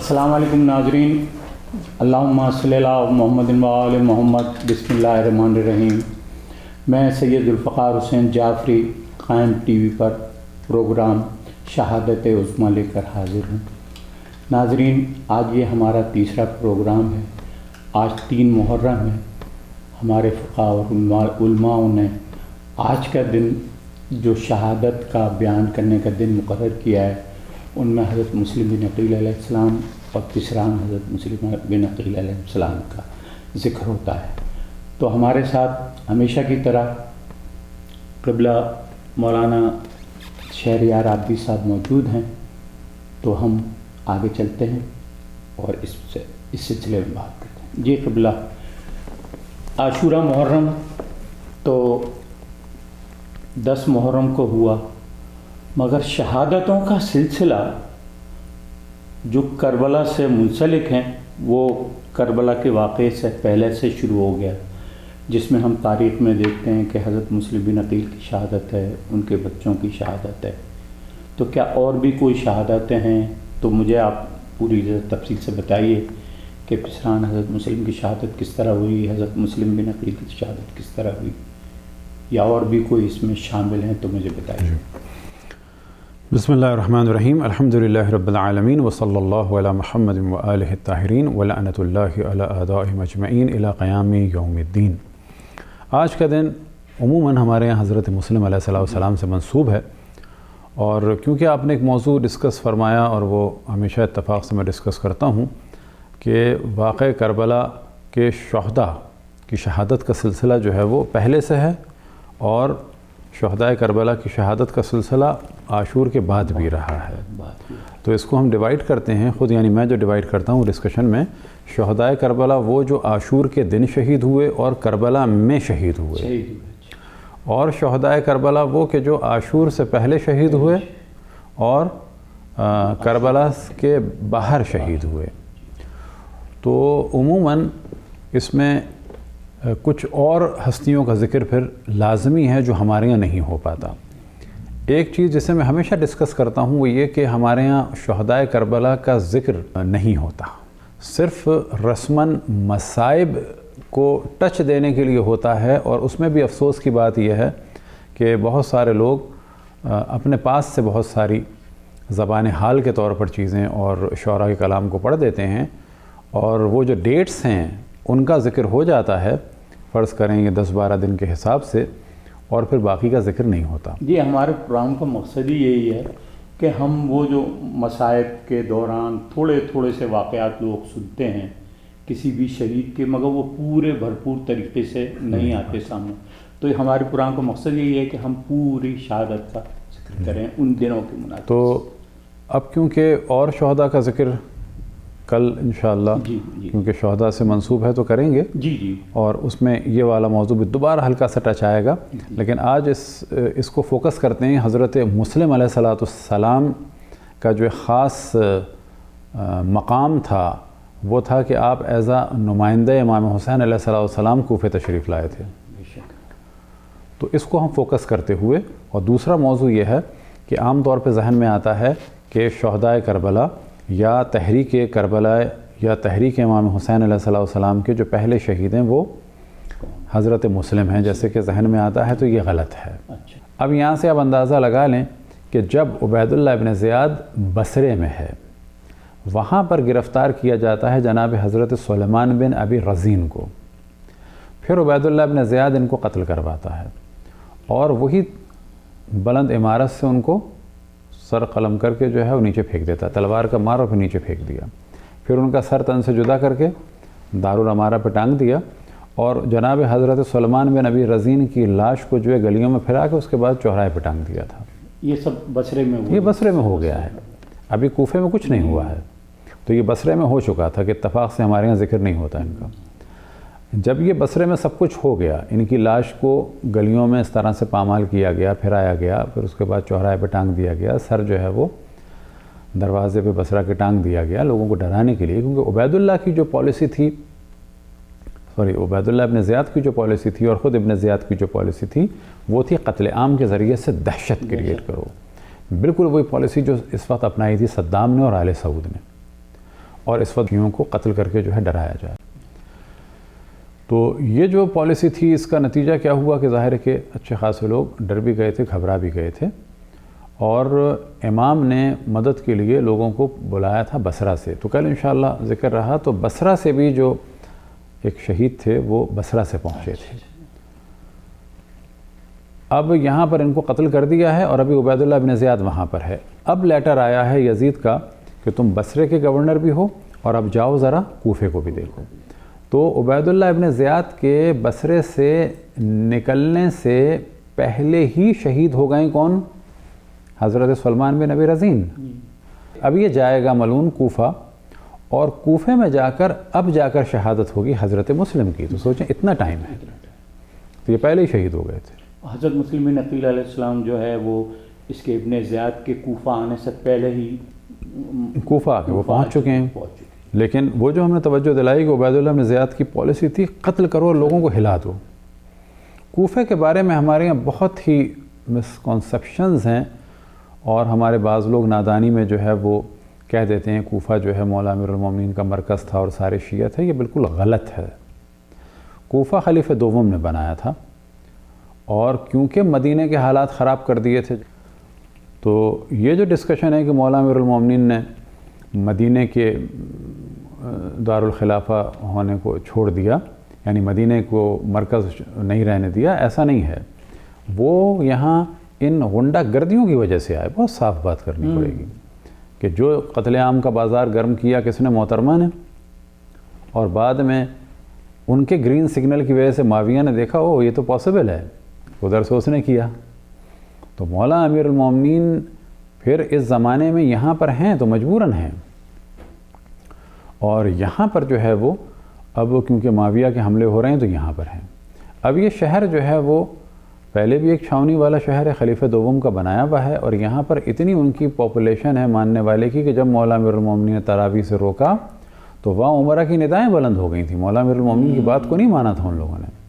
السلام علیکم ناظرین، اللہم صلی اللہ محمد و آل محمد، بسم اللہ الرحمن الرحیم۔ میں سید ذوالفقار حسین جعفری قائم ٹی وی پر پروگرام شہادت عظمیٰ لے کر حاضر ہوں۔ ناظرین، آج یہ ہمارا تیسرا پروگرام ہے۔ آج 3 محرم ہے۔ ہمارے فقہاء اور علماء نے آج کا دن جو شہادت کا بیان کرنے کا دن مقرر کیا ہے، ان میں حضرت مسلم بن عقیل علیہ السلام اور پسران حضرت مسلم بن عقیل علیہ السلام کا ذکر ہوتا ہے۔ تو ہمارے ساتھ ہمیشہ کی طرح قبلہ مولانا شہریار عابدی صاحب موجود ہیں، تو ہم آگے چلتے ہیں اور اس سلسلے میں بات کرتے ہیں۔ جی قبلہ، عاشورہ محرم تو 10 محرم کو ہوا، مگر شہادتوں کا سلسلہ جو کربلا سے منسلک ہیں وہ کربلا کے واقعے سے پہلے سے شروع ہو گیا، جس میں ہم تاریخ میں دیکھتے ہیں کہ حضرت مسلم بن عقیل کی شہادت ہے، ان کے بچوں کی شہادت ہے۔ تو کیا اور بھی کوئی شہادتیں ہیں؟ تو مجھے آپ پوری تفصیل سے بتائیے کہ پسران حضرت مسلم کی شہادت کس طرح ہوئی، حضرت مسلم بن عقیل کی شہادت کس طرح ہوئی، یا اور بھی کوئی اس میں شامل ہیں تو مجھے بتائیے۔ بسم اللہ الرحمن الرحیم، الحمدللہ رب العالمین، وصلی اللہ علی محمد وآلہ الطاہرین، ولعنۃ اللہ علی اعدائہم اجمعین الی قیام یوم الدین۔ آج کا دن عموماً ہمارے یہاں حضرت مسلم علیہ السلام سے منسوب ہے، اور کیونکہ آپ نے ایک موضوع ڈسکس فرمایا اور وہ ہمیشہ اتفاق سے میں ڈسکس کرتا ہوں کہ واقع کربلا کے شہداء کی شہادت کا سلسلہ جو ہے وہ پہلے سے ہے، اور شہدائے کربلا کی شہادت کا سلسلہ عاشور کے بعد بھی رہا ہے۔ تو اس کو ہم ڈیوائیڈ کرتے ہیں خود، یعنی میں جو ڈیوائیڈ کرتا ہوں ڈسکشن میں، شہدائے کربلا وہ جو عاشور کے دن شہید ہوئے اور کربلا میں شہید ہوئے، اور شہدائے کربلا وہ کہ جو عاشور سے پہلے شہید ہوئے اور کربلا کے باہر شہید ہوئے۔ تو عموماً اس میں کچھ اور ہستیوں کا ذکر پھر لازمی ہے جو ہمارے یہاں نہیں ہو پاتا۔ ایک چیز جسے میں ہمیشہ ڈسکس کرتا ہوں وہ یہ کہ ہمارے یہاں شہدائے کربلا کا ذکر نہیں ہوتا، صرف رسماً مصائب کو ٹچ دینے کے لیے ہوتا ہے، اور اس میں بھی افسوس کی بات یہ ہے کہ بہت سارے لوگ اپنے پاس سے بہت ساری زبان حال کے طور پر چیزیں اور شعراء کے کلام کو پڑھ دیتے ہیں، اور وہ جو ڈیٹس ہیں ان کا ذکر ہو جاتا ہے، فرض کریں یہ 10-12 دن کے حساب سے، اور پھر باقی کا ذکر نہیں ہوتا۔ جی، ہمارے پروگرام کا مقصد ہی یہی ہے کہ ہم وہ جو مصائب کے دوران تھوڑے تھوڑے سے واقعات لوگ سنتے ہیں کسی بھی شہید کے، مگر وہ پورے بھرپور طریقے سے نہیں آتے سامنے، تو ہمارے پروگرام کا مقصد یہی ہے کہ ہم پوری شہادت کا ذکر کریں ان دنوں کے مناسب۔ تو اب کیونکہ اور شہداء کا ذکر کل انشاءاللہ کیونکہ شہداء سے منسوب ہے تو کریں گے، اور اس میں یہ والا موضوع بھی دوبارہ ہلکا سا ٹچ آئے گا، لیکن آج اس کو فوکس کرتے ہیں۔ حضرت مسلم علیہ السلام کا جو خاص مقام تھا وہ تھا کہ آپ ایز اے نمائندہ امام حسین علیہ السلام کوفہ تشریف لائے تھے، تو اس کو ہم فوکس کرتے ہوئے، اور دوسرا موضوع یہ ہے کہ عام طور پہ ذہن میں آتا ہے کہ شہدائے کربلا یا تحریک کربلا یا تحریک امام حسین علیہ السلام کے جو پہلے شہید ہیں وہ حضرت مسلم ہیں، جیسے کہ ذہن میں آتا ہے، تو یہ غلط ہے۔ اب یہاں سے آپ اندازہ لگا لیں کہ جب عبید اللہ ابن زیاد بصرے میں ہے، وہاں پر گرفتار کیا جاتا ہے جناب حضرت سلیمان بن ابی رزین کو، پھر عبید اللہ ابن زیاد ان کو قتل کرواتا ہے، اور وہی بلند عمارت سے ان کو سر قلم کر کے جو ہے وہ نیچے پھینک دیتا، تلوار کا مار اور پھر نیچے پھینک دیا، پھر ان کا سر تن سے جدا کر کے دارالعمارہ پہ ٹانگ دیا، اور جناب حضرت سلیمان بن ابی رزین کی لاش کو جو ہے گلیوں میں پھرا کے اس کے بعد چوراہے پہ ٹانگ دیا تھا۔ یہ سب بصرے میں یہ بصرے میں ہو گیا ہے، ابھی کوفے میں کچھ نہیں ہوا ہے، تو یہ بصرے میں ہو چکا تھا کہ اتفاق سے ہمارے یہاں ذکر نہیں ہوتا ان کا۔ جب یہ بصرے میں سب کچھ ہو گیا، ان کی لاش کو گلیوں میں اس طرح سے پامال کیا گیا، پھرایا گیا، پھر اس کے بعد چوراہے پہ ٹانگ دیا گیا، سر جو ہے وہ دروازے پہ بصرہ کے ٹانگ دیا گیا لوگوں کو ڈرانے کے لیے، کیونکہ عبید اللہ کی جو پالیسی تھی، عبید اللہ ابن زیاد کی جو پالیسی تھی اور خود ابن زیاد کی جو پالیسی تھی وہ تھی قتل عام کے ذریعے سے دہشت کریٹ کرو، بالکل وہی پالیسی جو اس وقت اپنائی تھی صدام نے اور آل سعود نے، اور اس وقت شیعوں کو قتل کر کے جو ہے ڈرایا جائے۔ تو یہ جو پالیسی تھی اس کا نتیجہ کیا ہوا کہ ظاہر ہے کہ اچھے خاصے لوگ ڈر بھی گئے تھے، گھبرا بھی گئے تھے، اور امام نے مدد کے لیے لوگوں کو بلایا تھا بصرہ سے۔ تو کل انشاءاللہ ذکر رہا، تو بصرہ سے بھی جو ایک شہید تھے وہ بصرہ سے پہنچے تھے۔ اب یہاں پر ان کو قتل کر دیا ہے اور ابھی عبید اللہ بن زیاد وہاں پر ہے۔ اب لیٹر آیا ہے یزید کا کہ تم بصرے کے گورنر بھی ہو اور اب جاؤ ذرا کوفے کو بھی دیکھو۔ تو عبید اللہ ابن زیاد کے بصرے سے نکلنے سے پہلے ہی شہید ہو گئے کون؟ حضرت سلمان بن ابی رزین۔ اب یہ جائے گا ملعون کوفہ، اور کوفے میں جا کر شہادت ہوگی حضرت مسلم کی۔ تو سوچیں اتنا ٹائم ہے، تو یہ پہلے ہی شہید ہو گئے تھے۔ حضرت مسلم بن عقیل علیہ السلام جو ہے وہ اس کے ابن زیاد کے کوفہ آنے سے پہلے ہی کوفہ آ کے وہ پہنچ چکے ہیں۔ لیکن وہ جو ہم نے توجہ دلائی کہ عبید اللہ بن زیاد کی پالیسی تھی قتل کرو اور لوگوں کو ہلا دو۔ کوفے کے بارے میں ہمارے یہاں بہت ہی مسکنسیپشنز ہیں، اور ہمارے بعض لوگ نادانی میں جو ہے وہ کہہ دیتے ہیں کوفہ جو ہے مولا امیر المومنین کا مرکز تھا اور سارے شیعہ تھے۔ یہ بالکل غلط ہے۔ کوفہ خلیفہ دوم نے بنایا تھا، اور کیونکہ مدینہ کے حالات خراب کر دیے تھے، تو یہ جو ڈسکشن ہے کہ مولا امیر المومنین نے مدینہ کے دارالخلافہ ہونے کو چھوڑ دیا، یعنی مدینہ کو مرکز نہیں رہنے دیا، ایسا نہیں ہے۔ وہ یہاں ان غنڈہ گردیوں کی وجہ سے آئے۔ بہت صاف بات کرنی پڑے گی کہ جو قتل عام کا بازار گرم کیا کس نے؟ محترمہ نے، اور بعد میں ان کے گرین سگنل کی وجہ سے معاویہ نے دیکھا او یہ تو پاسبل ہے، ادھر سے اس نے کیا۔ تو مولا امیر المومنین پھر اس زمانے میں یہاں پر ہیں تو مجبوراً ہیں، اور یہاں پر جو ہے وہ اب کیونکہ معاویہ کے حملے ہو رہے ہیں تو یہاں پر ہیں۔ اب یہ شہر جو ہے وہ پہلے بھی ایک چھاونی والا شہر ہے، خلیفہ دوم کا بنایا ہوا ہے، اور یہاں پر اتنی ان کی پاپولیشن ہے ماننے والے کی کہ جب مولا امیر المومنین نے تراویح سے روکا تو وہاں عمرہ کی ندائیں بلند ہو گئی تھیں۔ مولا امیر المومنین کی بات کو نہیں مانا تھا ان لوگوں نے۔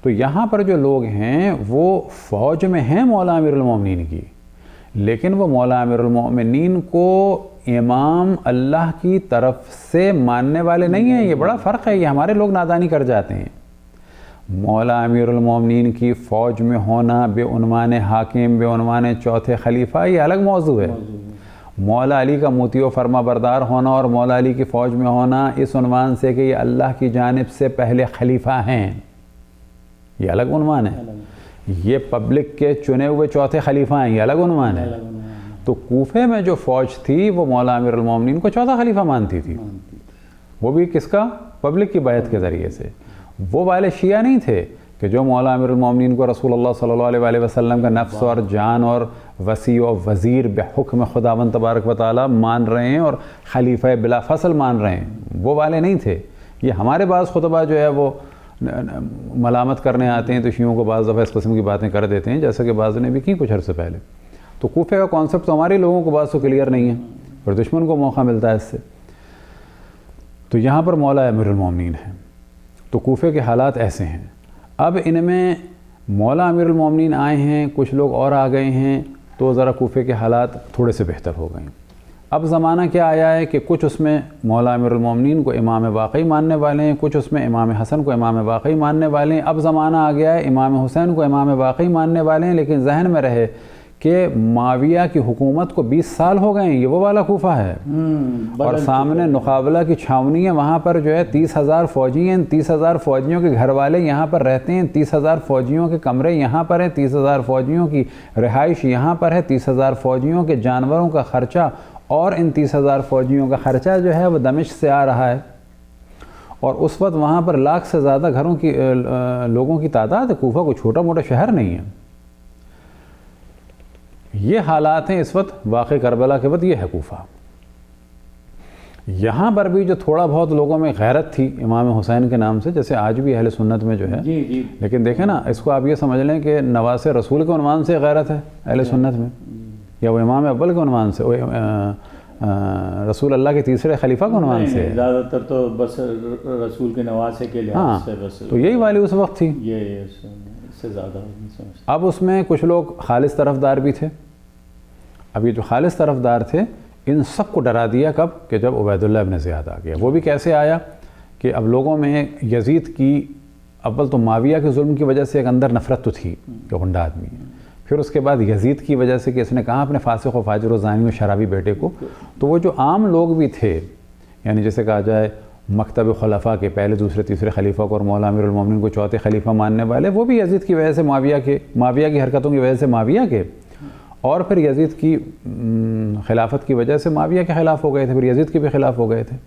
تو یہاں پر جو لوگ ہیں وہ فوج میں ہیں مولا امیر المومنین کی، لیکن وہ مولا امیر المومنین کو امام اللہ کی طرف سے ماننے والے نہیں ہیں۔ یہ بڑا فرق ہے، یہ ہمارے لوگ نادانی کر جاتے ہیں۔ مولا امیر المومنین کی فوج میں ہونا بے عنوان حاکم، بے عنوان چوتھے خلیفہ، یہ الگ موضوع ہے۔ مولا علی کا مطیع و فرما بردار ہونا اور مولا علی کی فوج میں ہونا اس عنوان سے کہ یہ اللہ کی جانب سے پہلے خلیفہ ہیں، یہ الگ عنوان ہے۔ یہ پبلک کے چنے ہوئے چوتھے خلیفہ ہیں، یہ الگ عنوان ہے۔ تو کوفے میں جو فوج تھی وہ مولا امیر المومنین کو چوتھا خلیفہ مانتی تھی، وہ بھی کس کا؟ پبلک کی بیعت کے ذریعے سے۔ وہ والے شیعہ نہیں تھے کہ جو مولا امیر المومنین کو رسول اللہ صلی اللہ علیہ وآلہ وسلم کا نفس اور جان اور وسیع و وزیر بحکم خداوند تبارک و تعالی مان رہے ہیں اور خلیفہ بلا فصل مان رہے ہیں، وہ والے نہیں تھے۔ یہ ہمارے بعض خطبہ جو ہے وہ ملامت کرنے آتے ہیں تو شیعوں کو بعض دفعہ اس قسم کی باتیں کر دیتے ہیں، جیسا کہ بعض نے بھی کی کچھ عرصے پہلے۔ تو کوفے کا کانسیپٹ تو ہمارے لوگوں کو بعض تو کلیئر نہیں ہے، اور دشمن کو موقع ملتا ہے اس سے۔ تو یہاں پر مولا امیر المومنین ہیں، تو کوفے کے حالات ایسے ہیں۔ اب ان میں مولا امیر المومنین آئے ہیں، کچھ لوگ اور آ گئے ہیں، تو ذرا کوفے کے حالات تھوڑے سے بہتر ہو گئے ہیں۔ اب زمانہ کیا آیا ہے کہ کچھ اس میں مولا امیر المومنین کو امام واقعی ماننے والے ہیں، کچھ اس میں امام حسن کو امام واقعی ماننے والے ہیں۔ اب زمانہ آ گیا ہے امام حسین کو امام واقعی ماننے والے ہیں، لیکن ذہن میں رہے کہ معاویہ کی حکومت کو 20 سال ہو گئے ہیں، یہ وہ والا کوفہ ہے، اور سامنے نقابلہ کی چھاونی ہے، وہاں پر جو ہے 30,000 فوجی ہیں، 30,000 فوجیوں کے گھر والے یہاں پر رہتے ہیں، 30,000 فوجیوں کے کمرے یہاں پر ہیں، 30,000 فوجیوں کی رہائش یہاں پر ہے، 30,000 فوجیوں کے جانوروں کا خرچہ، اور ان 30,000 فوجیوں کا خرچہ جو ہے وہ دمشق سے آ رہا ہے، اور اس وقت وہاں پر لاکھ سے زیادہ گھروں کی لوگوں کی تعداد ہے۔ کوفہ کوئی چھوٹا موٹا شہر نہیں ہے۔ یہ حالات ہیں اس وقت، واقع کربلا کے وقت یہ ہے کوفہ۔ یہاں پر بھی جو تھوڑا بہت لوگوں میں غیرت تھی امام حسین کے نام سے، جیسے آج بھی اہل سنت میں جو ہے، لیکن دیکھیں نا، اس کو آپ یہ سمجھ لیں کہ نواز رسول کے عنوان سے غیرت ہے اہل سنت میں، یا وہ امام اول کے عنوان سے، رسول اللہ کے تیسرے خلیفہ کے عنوان سے، زیادہ تر تو بس رسول کے نواسے کے لحاظ سے بس، تو یہی والی اس وقت تھی۔ یہ سے زیادہ اب اس میں کچھ لوگ خالص طرفدار بھی تھے۔ اب یہ جو خالص طرفدار تھے ان سب کو ڈرا دیا کب کہ جب عبید اللہ ابن زیاد آ گیا. وہ بھی کیسے آیا کہ اب لوگوں میں یزید کی اول تو معاویہ کے ظلم کی وجہ سے ایک اندر نفرت تو تھی کہ غنڈہ آدمی ہے، پھر اس کے بعد یزید کی وجہ سے کہ اس نے کہا اپنے فاسق و فاجر و زانی و شرابی بیٹے کو. تو وہ جو عام لوگ بھی تھے، یعنی جیسے کہا جائے مکتب خلفاء کے پہلے دوسرے تیسرے خلیفہ کو اور مولا امیر المومنین کو چوتھے خلیفہ ماننے والے، وہ بھی یزید کی وجہ سے معاویہ کی حرکتوں کی وجہ سے معاویہ کے، اور پھر یزید کی خلافت کی وجہ سے معاویہ کے خلاف ہو گئے تھے، پھر یزید کے بھی خلاف ہو گئے تھے.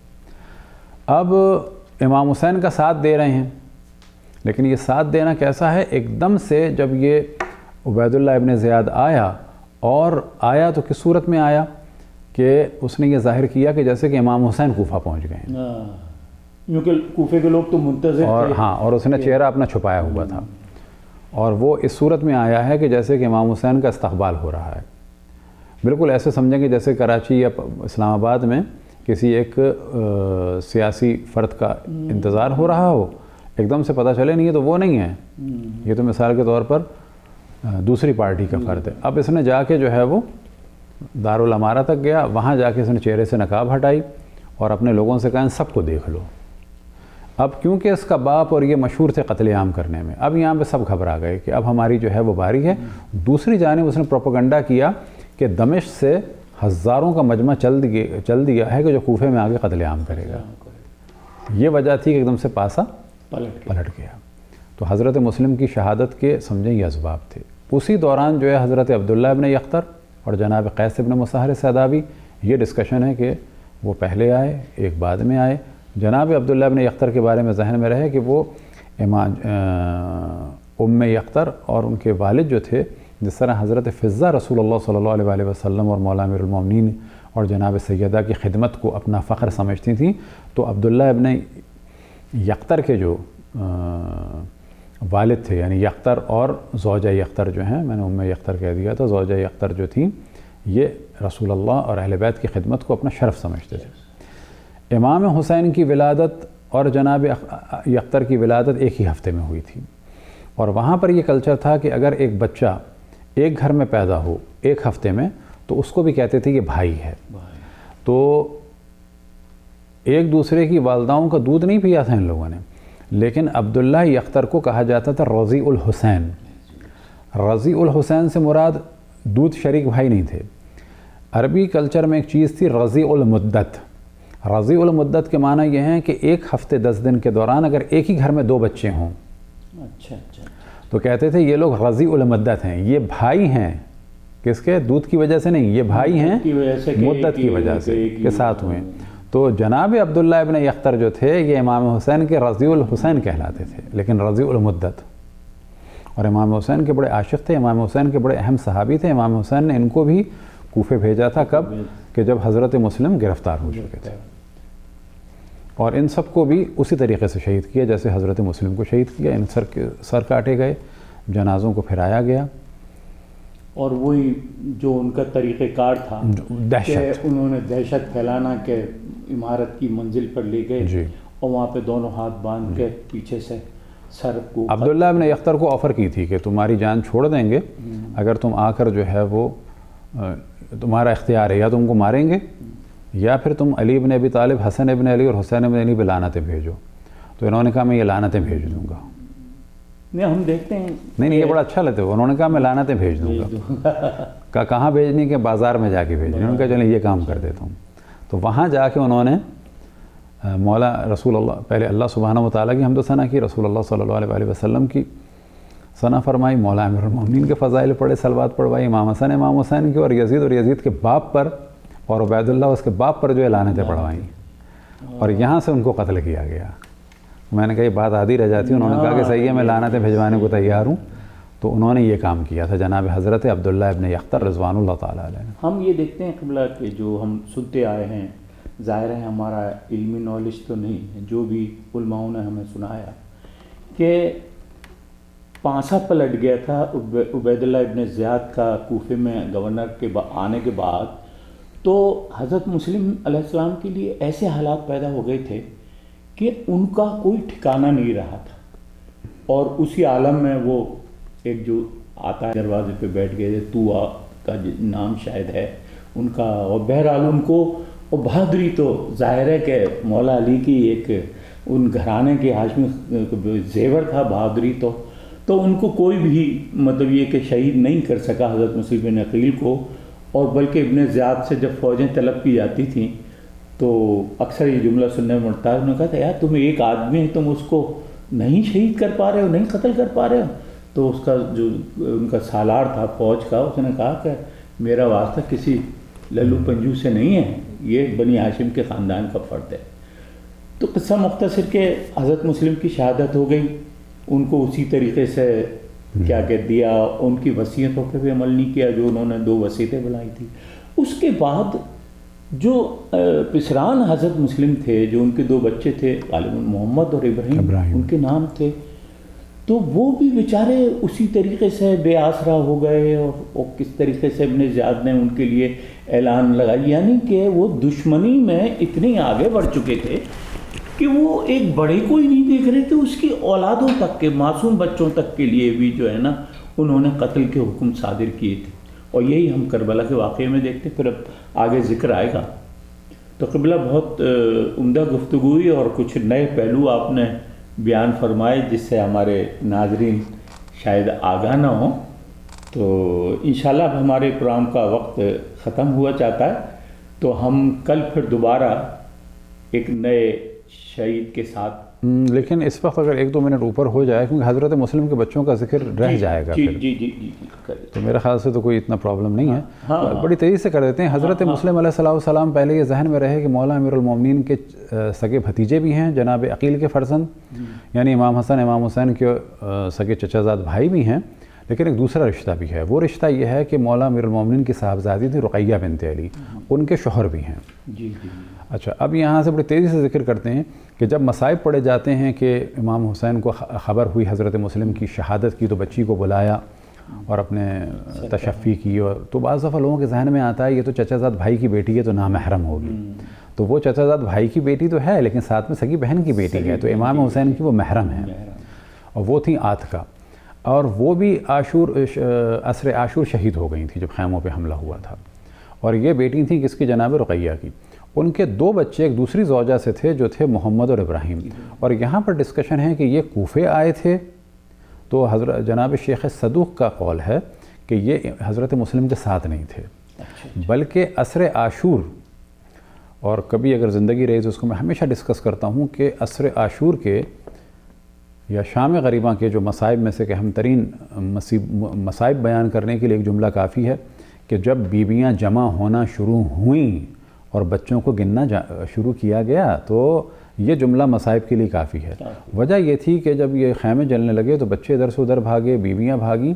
اب امام حسین کا ساتھ دے رہے ہیں، لیکن یہ ساتھ دینا کیسا ہے؟ ایک دم سے جب یہ عبید اللہ ابن زیاد آیا، اور آیا تو کس صورت میں آیا کہ اس نے یہ ظاہر کیا کہ جیسے کہ امام حسین کوفہ پہنچ گئے ہیں، کیونکہ کوفے کے لوگ تو منتظر اور تھے. اور اس نے چہرہ اپنا چھپایا ہوا تھا، اور وہ اس صورت میں آیا ہے کہ جیسے کہ امام حسین کا استقبال ہو رہا ہے. بالکل ایسے سمجھیں کہ جیسے کراچی یا اسلام آباد میں کسی ایک سیاسی فرد کا انتظار ہو رہا ہو، ایک دم سے پتہ چلے نہیں ہے تو وہ نہیں ہے، یہ تو مثال کے طور پر دوسری پارٹی کا فرد ہے. اب اس نے جا کے جو ہے وہ دارالامارہ تک گیا، وہاں جا کے اس نے چہرے سے نقاب ہٹائی اور اپنے لوگوں سے کہا ان سب کو دیکھ لو. اب کیونکہ اس کا باپ اور یہ مشہور تھے قتل عام کرنے میں، اب یہاں پہ سب گھبرا گئے کہ اب ہماری جو ہے وہ باری ہے. دوسری جانب اس نے پروپیگنڈا کیا کہ دمشق سے ہزاروں کا مجمع چل دیا ہے کہ جو کوفے میں آگے قتل عام کرے گا. یہ وجہ تھی کہ ایک دم سے پاسا پلٹ گیا. تو حضرت مسلم کی شہادت کے سمجھیں یہ اسباب تھے. اسی دوران جو ہے حضرت عبداللہ ابن یختر اور جناب قیس ابن مصہر سعداوی، یہ ڈسکشن ہے کہ وہ پہلے آئے ایک بعد میں آئے. جناب عبداللہ ابن یختر کے بارے میں ذہن میں رہے کہ وہ ام یختر اور ان کے والد جو تھے، جس طرح حضرت فضہ رسول اللہ صلی اللہ علیہ وسلم اور مولا امیر المومنین اور جناب سیدہ کی خدمت کو اپنا فخر سمجھتی تھیں، تو عبداللہ ابن یختر کے جو والد تھے، یعنی یختر اور زوجہ یختر جو ہیں، میں نے ام یختر کہہ دیا تھا، زوجہ یختر جو تھیں، یہ رسول اللہ اور اہل بیت کی خدمت کو اپنا شرف سمجھتے تھے. امام حسین کی ولادت اور جناب یختر کی ولادت ایک ہی ہفتے میں ہوئی تھی، اور وہاں پر یہ کلچر تھا کہ اگر ایک بچہ ایک گھر میں پیدا ہو ایک ہفتے میں تو اس کو بھی کہتے تھے کہ بھائی ہے. تو ایک دوسرے کی والداؤں کا دودھ نہیں پیا تھا ان لوگوں نے، لیکن عبداللہ یختر کو کہا جاتا تھا رضیع الحسین. رضیع الحسین سے مراد دودھ شریک بھائی نہیں تھے. عربی کلچر میں ایک چیز تھی رضیع المدت. رضیع المدت کے معنی یہ ہیں کہ ایک ہفتے 10 دن کے دوران اگر ایک ہی گھر میں 2 بچے ہوں، اچھا تو کہتے تھے یہ لوگ رضیع المدت ہیں، یہ بھائی ہیں. کس کے؟ دودھ کی وجہ سے نہیں، یہ بھائی ہیں مدت کی وجہ سے کے ساتھ ہوئے. تو جناب عبداللہ ابن یختر جو تھے یہ امام حسین کے رضیع الحسین کہلاتے تھے، لیکن رضیع المدت. اور امام حسین کے بڑے عاشق تھے، امام حسین کے بڑے اہم صحابی تھے. امام حسین نے ان کو بھی کوفے بھیجا تھا. کب؟ کہ جب حضرت مسلم گرفتار ہو چکے تھے. اور ان سب کو بھی اسی طریقے سے شہید کیا جیسے حضرت مسلم کو شہید کیا. ان سر کاٹے گئے، جنازوں کو پھرایا گیا. اور وہی جو ان کا طریقہ کار تھا دہشت، کہ انہوں نے دہشت پھیلانا کہ عمارت کی منزل پر لے گئے جی، اور وہاں پہ دونوں ہاتھ باندھ کے پیچھے سے سر کو. عبداللہ ابن یختر کو آفر کی تھی کہ تمہاری جان چھوڑ دیں گے اگر تم آ کر جو ہے وہ تمہارا اختیار ہے، یا تم کو ماریں گے یا پھر تم علی ابن ابی طالب، حسن ابن علی اور حسین ابن علی پہ لعنتیں بھیجو. تو انہوں نے کہا میں یہ لعنتیں بھیج دوں گا. نہیں ہم دیکھتے ہیں نہیں یہ بڑا اچھا لگتا ہے. انہوں نے کہا میں لعنتیں بھیج دوں گا. کہاں بھیجنی؟ کہ بازار میں جا کے بھیجنی. انہوں نے کہا چلیں یہ کام کر دیتا ہوں. تو وہاں جا کے انہوں نے مولا رسول اللہ، پہلے اللہ سبحانہ و تعالیٰ کی حمد و ثنا کی، رسول اللہ صلی اللہ علیہ وسلم کی ثنا فرمائی، مولا امیر المومنین کے فضائل پڑھے، صلوات پڑھوائی، امام حسن امام حسین کی، اور یزید کے باپ پر اور عبید اللہ اس کے باپ پر جو ہے لعنتیں پڑھوائیں. اور یہاں سے ان کو قتل کیا گیا. میں نے کہا یہ بات آدھی رہ جاتی. انہوں نے کہا کہ صحیح ہے میں لعنتیں بھجوانے کو تیار ہوں. تو انہوں نے یہ کام کیا تھا جناب حضرت عبداللہ ابن یختر رضوان اللہ تعالیٰ علیہ. ہم یہ دیکھتے ہیں قبلہ کہ جو ہم سنتے آئے ہیں، ظاہر ہے ہمارا علمی نالج تو نہیں ہے، جو بھی علماؤں نے ہمیں سنایا کہ پانسا پلٹ گیا تھا عبید اللہ ابن زیاد کا کوفے میں گورنر کے آنے کے بعد. تو حضرت مسلم علیہ السلام کے لیے ایسے حالات پیدا ہو گئے تھے کہ ان کا کوئی ٹھکانہ نہیں رہا تھا. اور اسی عالم میں وہ ایک جو آتا ہے دروازے پہ بیٹھ گئے، تو کا نام شاید ہے، ان کا، اور بہرحال ان کو اور بہادری تو ظاہر ہے کہ مولا علی کی ایک ان گھرانے کے ہاشمی زیور تھا بہادری تو ان کو کوئی بھی مطلب یہ کہ شہید نہیں کر سکا حضرت مسلم بن عقیل کو. اور بلکہ ابن زیاد سے جب فوجیں طلب کی جاتی تھیں تو اکثر یہ جملہ سننے میں ملتا ہے، انہوں نے کہا تھا یار تم ایک آدمی ہے، تم اس کو نہیں شہید کر پا رہے ہو، نہیں قتل کر پا رہے ہو. تو اس کا جو ان کا سالار تھا فوج کا، اس نے کہا کہ میرا واسطہ کسی للو پنجو سے نہیں ہے، یہ بنی ہاشم کے خاندان کا فرد ہے. تو قصہ مختصر کہ حضرت مسلم کی شہادت ہو گئی، ان کو اسی طریقے سے کیا کہہ دیا، ان کی وصیتوں پہ بھی عمل نہیں کیا جو انہوں نے 2 وصیتیں بنائی تھی. اس کے بعد جو پسران حضرت مسلم تھے، جو ان کے 2 بچے تھے غالباً محمد اور ابراہیم ان کے نام تھے، تو وہ بھی بیچارے اسی طریقے سے بے آسرا ہو گئے. اور کس طریقے سے ابن زیاد نے ان کے لیے اعلان لگایا، یعنی کہ وہ دشمنی میں اتنے آگے بڑھ چکے تھے کہ وہ ایک بڑے کو ہی نہیں دیکھ رہے تھے، اس کی اولادوں تک کے معصوم بچوں تک کے لیے بھی جو ہے نا انہوں نے قتل کے حکم صادر کیے تھے. اور یہی ہم کربلا کے واقعے میں دیکھتے، پھر اب آگے ذکر آئے گا. تو قبلہ بہت عمدہ گفتگو ہوئی اور کچھ نئے پہلو آپ نے بیان فرمائے جس سے ہمارے ناظرین شاید آگاہ نہ ہوں. تو انشاءاللہ اب ہمارے پروگرام کا وقت ختم ہوا چاہتا ہے، تو ہم کل پھر دوبارہ ایک نئے شہید کے ساتھ. لیکن اس وقت اگر 1-2 منٹ اوپر ہو جائے، کیونکہ حضرت مسلم کے بچوں کا ذکر رہ جائے گا جی پھر. جی جی جی تو میرے خیال سے تو کوئی اتنا پرابلم نہیں ہے. ہاں بڑی تیزی سے کر دیتے ہیں. حضرت مسلم علیہ السلام پہلے یہ ذہن میں رہے کہ مولا امیر المومنین کے سگے بھتیجے بھی ہیں، جناب عقیل کے فرزند، یعنی امام حسن امام حسین کے سگے چچا زاد بھائی بھی ہیں. لیکن ایک دوسرا رشتہ بھی ہے. وہ رشتہ یہ ہے کہ مولا امیر المومنین کی صاحبزادی تھی رقیہ بنت علی، ان کے شوہر بھی ہیں. جی جی. اچھا، اب یہاں سے بڑی تیزی سے ذکر کرتے ہیں کہ جب مصائب پڑے جاتے ہیں کہ امام حسین کو خبر ہوئی حضرت مسلم کی شہادت کی، تو بچی کو بلایا اور اپنے تشفی کی. اور تو بعض دفعہ لوگوں کے ذہن میں آتا ہے یہ تو چچا زاد بھائی کی بیٹی ہے تو نامحرم ہوگی. تو وہ چچا زاد بھائی کی بیٹی تو ہے، لیکن ساتھ میں سگی بہن کی بیٹی ہے، تو امام حسین کی وہ محرم ہے. اور وہ تھیں آتکا، اور وہ بھی عصر عاشور شہید ہو گئی تھی جب خیموں پہ حملہ ہوا تھا. اور یہ بیٹی تھیں کس کی؟ جناب رقیہ کی. ان کے 2 بچے ایک دوسری زوجہ سے تھے جو تھے محمد اور ابراہیم. اور یہاں پر ڈسکشن ہے کہ یہ کوفے آئے تھے، تو حضرت جناب شیخ صدوق کا قول ہے کہ یہ حضرت مسلم کے ساتھ نہیں تھے، بلکہ عصر عاشور. اور کبھی اگر زندگی رہی تو اس کو میں ہمیشہ ڈسکس کرتا ہوں کہ عصر عاشور کے یا شام غریباں کے جو مصائب میں سے کہ اہم ترین مصائب بیان کرنے کے لیے ایک جملہ کافی ہے کہ جب بیویاں جمع ہونا شروع ہوئیں اور بچوں کو گننا شروع کیا گیا، تو یہ جملہ مصائب کے لیے کافی ہے. وجہ یہ تھی کہ جب یہ خیمے جلنے لگے تو بچے ادھر سے ادھر بھاگے، بیویاں بھاگیں،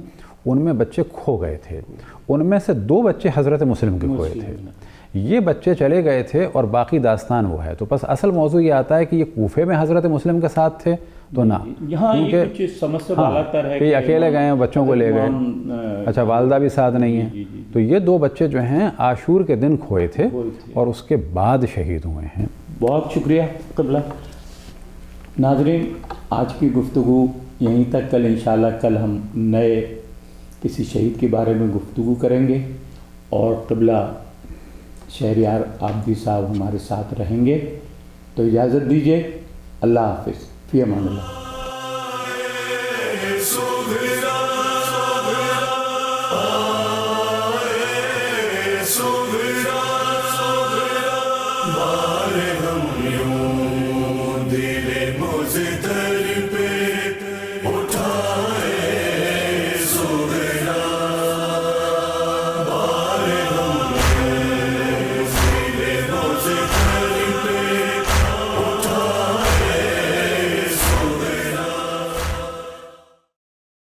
ان میں بچے کھو گئے تھے. ان میں سے 2 بچے حضرت مسلم کے کھوئے تھے. یہ بچے چلے گئے تھے اور باقی داستان وہ ہے. تو بس اصل موضوع یہ آتا ہے کہ یہ کوفے میں حضرت مسلم کے ساتھ تھے تو نہ، یہاں یہ کچھ سمجھ سے بالا تر ہے کہ اکیلے گئے ہیں بچوں کو لے گئے. اچھا، والدہ بھی ساتھ نہیں ہے. تو یہ 2 بچے جو ہیں عاشور کے دن کھوئے تھے اور اس کے بعد شہید ہوئے ہیں. بہت شکریہ قبلہ. ناظرین، آج کی گفتگو یہیں تک. کل ہم نئے کسی شہید کے بارے میں گفتگو کریں گے اور قبلہ شہریار عابدی صاحب ہمارے ساتھ رہیں گے. تو اجازت دیجیے. اللہ حافظ. فی امان اللہ.